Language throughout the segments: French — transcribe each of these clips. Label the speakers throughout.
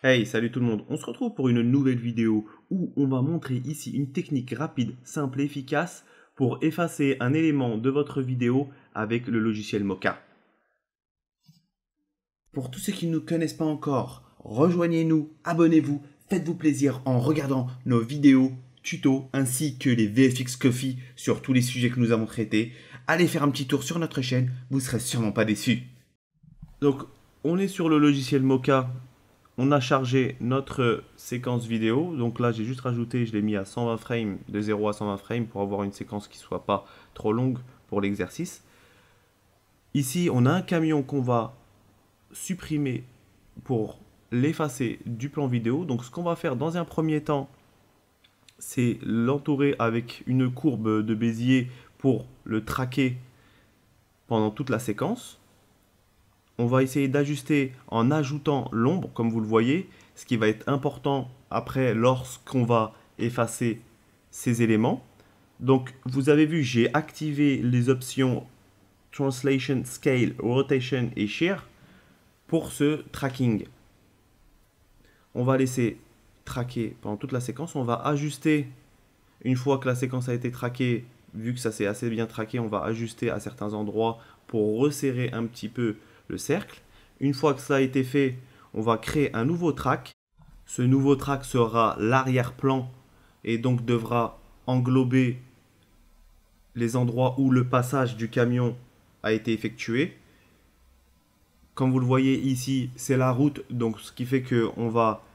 Speaker 1: Hey, salut tout le monde, on se retrouve pour une nouvelle vidéo où on va montrer ici une technique rapide, simple et efficace pour effacer un élément de votre vidéo avec le logiciel Mocha. Pour tous ceux qui ne nous connaissent pas encore, rejoignez-nous, abonnez-vous, faites-vous plaisir en regardant nos vidéos, tutos ainsi que les VFX Coffee sur tous les sujets que nous avons traités. Allez faire un petit tour sur notre chaîne, vous ne serez sûrement pas déçus. Donc, on est sur le logiciel Mocha. On a chargé notre séquence vidéo. Donc là, j'ai juste rajouté, je l'ai mis à 120 frames, de 0 à 120 frames pour avoir une séquence qui ne soit pas trop longue pour l'exercice. Ici, on a un camion qu'on va supprimer pour l'effacer du plan vidéo. Donc ce qu'on va faire dans un premier temps, c'est l'entourer avec une courbe de Bézier pour le traquer pendant toute la séquence. On va essayer d'ajuster en ajoutant l'ombre, comme vous le voyez, ce qui va être important après lorsqu'on va effacer ces éléments. Donc, vous avez vu, j'ai activé les options Translation, Scale, Rotation et Shear pour ce tracking. On va laisser traquer pendant toute la séquence. On va ajuster, une fois que la séquence a été traquée, vu que ça s'est assez bien traqué, on va ajuster à certains endroits pour resserrer un petit peu le cercle. Une fois que ça a été fait, on va créer un nouveau track. Ce nouveau track sera l'arrière-plan et donc devra englober les endroits où le passage du camion a été effectué. Comme vous le voyez ici, c'est la route, donc ce qui fait qu'on va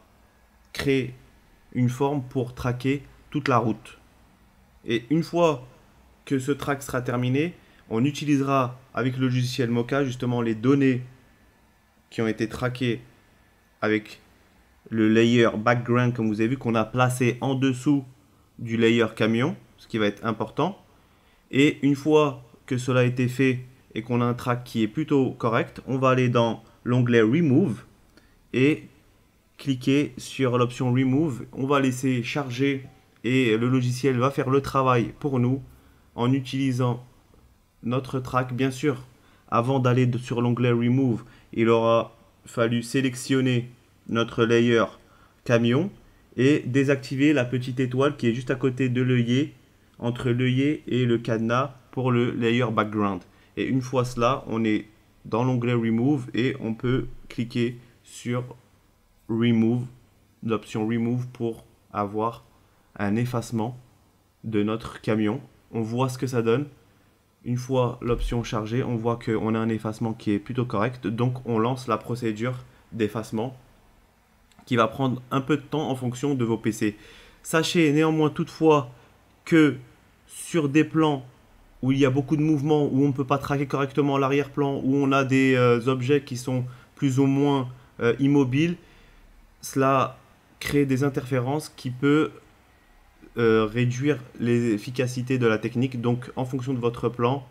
Speaker 1: créer une forme pour traquer toute la route. Et une fois que ce track sera terminé, on utilisera avec le logiciel Mocha justement les données qui ont été traquées avec le layer background, comme vous avez vu, qu'on a placé en dessous du layer camion, ce qui va être important. Et une fois que cela a été fait et qu'on a un track qui est plutôt correct, on va aller dans l'onglet Remove et cliquer sur l'option Remove. On va laisser charger et le logiciel va faire le travail pour nous en utilisant notre track. Bien sûr, avant d'aller sur l'onglet Remove, il aura fallu sélectionner notre layer camion et désactiver la petite étoile qui est juste à côté de l'œillet, entre l'œillet et le cadenas pour le layer background. Et une fois cela, on est dans l'onglet Remove et on peut cliquer sur Remove, l'option Remove pour avoir un effacement de notre camion. On voit ce que ça donne. Une fois l'option chargée, on voit qu'on a un effacement qui est plutôt correct. Donc on lance la procédure d'effacement qui va prendre un peu de temps en fonction de vos PC. Sachez néanmoins toutefois que sur des plans où il y a beaucoup de mouvements, où on ne peut pas traquer correctement l'arrière-plan, où on a des objets qui sont plus ou moins immobiles, cela crée des interférences qui peuvent réduire l'efficacité de la technique. Donc en fonction de votre plan,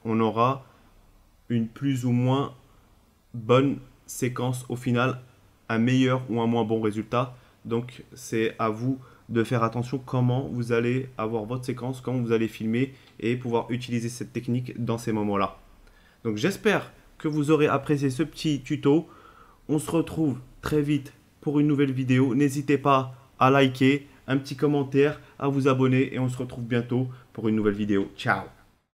Speaker 1: on aura une plus ou moins bonne séquence au final, un meilleur ou un moins bon résultat. Donc c'est à vous de faire attention comment vous allez avoir votre séquence, comment vous allez filmer et pouvoir utiliser cette technique dans ces moments-là. Donc j'espère que vous aurez apprécié ce petit tuto. On se retrouve très vite pour une nouvelle vidéo. N'hésitez pas à liker, un petit commentaire, à vous abonner et on se retrouve bientôt pour une nouvelle vidéo. Ciao!